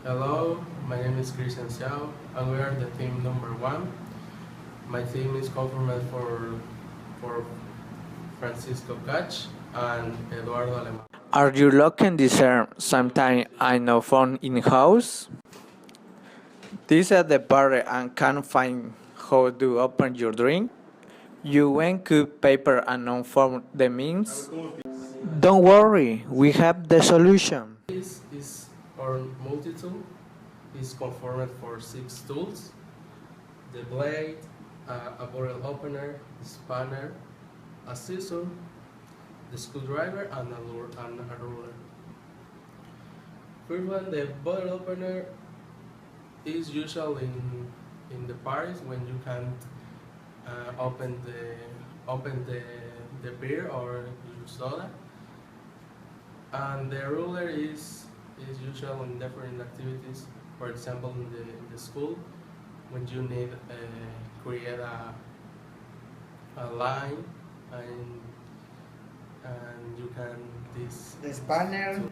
Hello, my name is Christian Xiao, and we are the team number 1. My team is confirmed for Francisco Cach and Eduardo Alemán. Are you looking this sometime I know phone in house? This is the bar and can't find how to open your drink. You went cut paper and non form the means. Don't worry, we have the solution. This is our multi-tool. It's confirmed for 6 tools: the blade, a bottle opener, the spanner, a scissor, the screwdriver, and a ruler. First one, the bottle opener is usual in the parties when you can't open the beer or your soda. And the ruler is usual in different activities. For example, in the school, when you need create a line and you can this. The spanner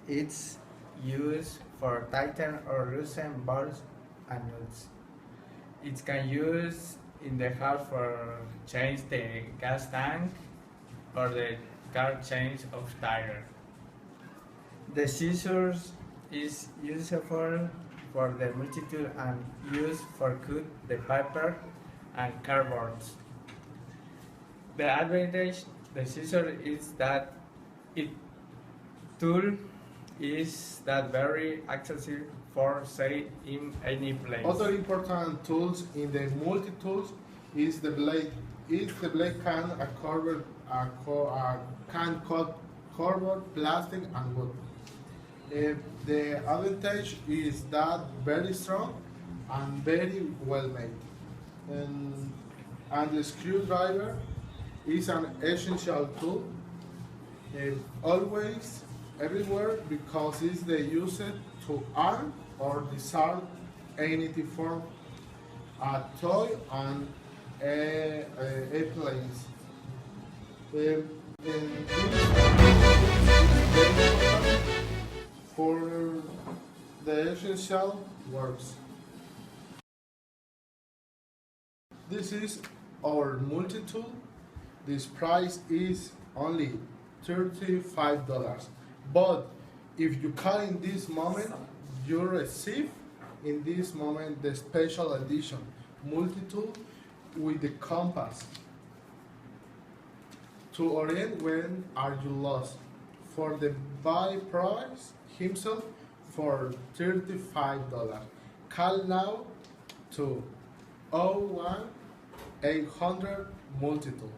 is used for tighten or loosen bolts and nuts. It can use in the house for change the gas tank or the car change of tire. The scissors is useful for the multi-tool and used for cut the paper and cardboards. The advantage the scissor is that it tool is that very accessible for say in any place. Other important tools in the multi-tools is the blade. The blade can cut cardboard, plastic, and wood. The advantage is that very strong and very well made. And the screwdriver is an essential tool, always, everywhere, because it's the used to arm or disarm anything from a toy and airplanes. For the essential works. This is our multi-tool. This price is only $35. But if you call in this moment, you receive in this moment the special edition multi-tool with the compass to orient when are you lost for the buy price himself for $35. Call now to 01 800 multi-tool.